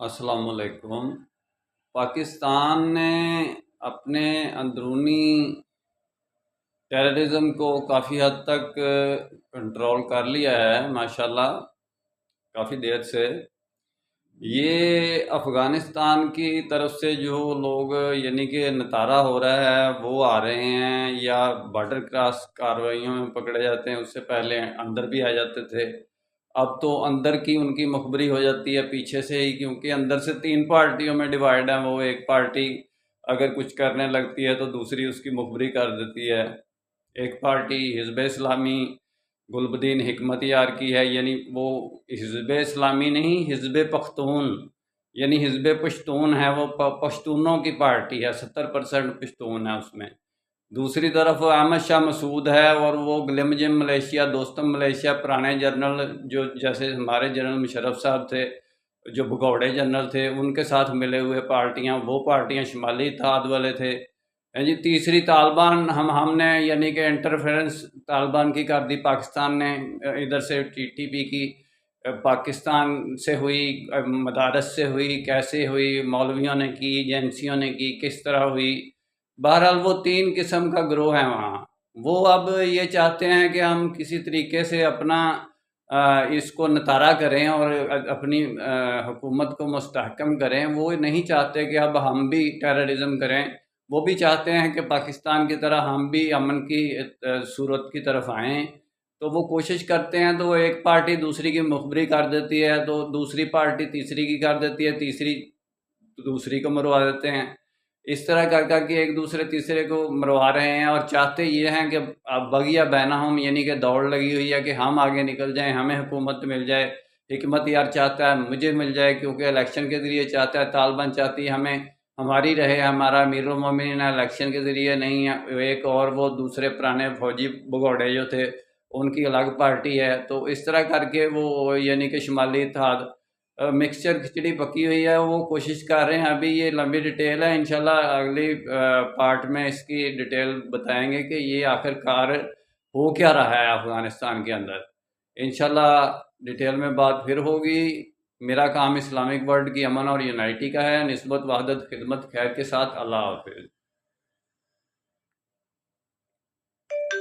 السلام علیکم۔ پاکستان نے اپنے اندرونی ٹیررزم کو کافی حد تک کنٹرول کر لیا ہے ماشاءاللہ، کافی دیر سے۔ یہ افغانستان کی طرف سے جو لوگ یعنی کہ نتارا ہو رہا ہے وہ آ رہے ہیں، یا بارڈر کراس کارروائیوں میں پکڑے جاتے ہیں، اس سے پہلے اندر بھی آ جاتے تھے۔ اب تو اندر کی ان کی مخبری ہو جاتی ہے پیچھے سے ہی، کیونکہ اندر سے 3 پارٹیوں میں ڈیوائیڈ ہے۔ وہ ایک پارٹی اگر کچھ کرنے لگتی ہے تو دوسری اس کی مخبری کر دیتی ہے۔ ایک پارٹی حزب اسلامی گلبدین حکمت یار کی ہے، یعنی وہ حزب اسلامی نہیں، حزب پختون یعنی حزب پشتون ہے، وہ پشتونوں کی پارٹی ہے، 70% پشتون ہے اس میں۔ دوسری طرف احمد شاہ مسعود ہے، اور وہ گلمجم ملیشیا، دوستم ملیشیا، پرانے جنرل جو جیسے ہمارے جنرل مشرف صاحب تھے، جو بھگوڑے جنرل تھے، ان کے ساتھ ملے ہوئے پارٹیاں، وہ پارٹیاں شمالی اتحاد والے تھے۔ جی تیسری طالبان، ہم نے یعنی کہ انٹرفیرنس طالبان کی کر دی، پاکستان نے ادھر سے ٹی ٹی پی کی، پاکستان سے ہوئی، مدارس سے ہوئی، کیسے ہوئی، مولویوں نے کی، ایجنسیوں نے کی، کس طرح ہوئی۔ بہرحال وہ 3 قسم کا گروہ ہے وہاں۔ وہ اب یہ چاہتے ہیں کہ ہم کسی طریقے سے اپنا اس کو نتارا کریں اور اپنی حکومت کو مستحکم کریں۔ وہ نہیں چاہتے کہ اب ہم بھی ٹیررزم کریں، وہ بھی چاہتے ہیں کہ پاکستان کی طرح ہم بھی امن کی صورت کی طرف آئیں۔ تو وہ کوشش کرتے ہیں، تو ایک پارٹی دوسری کی مخبری کر دیتی ہے، تو دوسری پارٹی تیسری کی کر دیتی ہے، تیسری دوسری کو مروا دیتے ہیں۔ اس طرح کر کے ایک دوسرے تیسرے کو مروا رہے ہیں، اور چاہتے یہ ہیں کہ اب بغیہ بینہم، یعنی کہ دوڑ لگی ہوئی ہے کہ ہم آگے نکل جائیں، ہمیں حکومت مل جائے۔ حکمت یار چاہتا ہے مجھے مل جائے، کیونکہ الیکشن کے ذریعے چاہتا ہے، طالبان چاہتی ہے ہمیں ہماری رہے، ہمارا امیر المومنین الیکشن کے ذریعے نہیں ہے ایک، اور وہ دوسرے پرانے فوجی بگوڑے جو تھے ان کی الگ پارٹی ہے۔ تو اس طرح کر کے وہ یعنی کہ شمالی اتحاد مکسچر کھچڑی پکی ہوئی ہے، وہ کوشش کر رہے ہیں۔ ابھی یہ لمبی ڈیٹیل ہے، انشاءاللہ اگلی پارٹ میں اس کی ڈیٹیل بتائیں گے کہ یہ آخر کار ہو کیا رہا ہے افغانستان کے اندر۔ انشاءاللہ ڈیٹیل میں بات پھر ہوگی۔ میرا کام اسلامک ورلڈ کی امن اور یونائٹی کا ہے، نسبت، وحدت، خدمت، خیر کے ساتھ۔ اللہ حافظ۔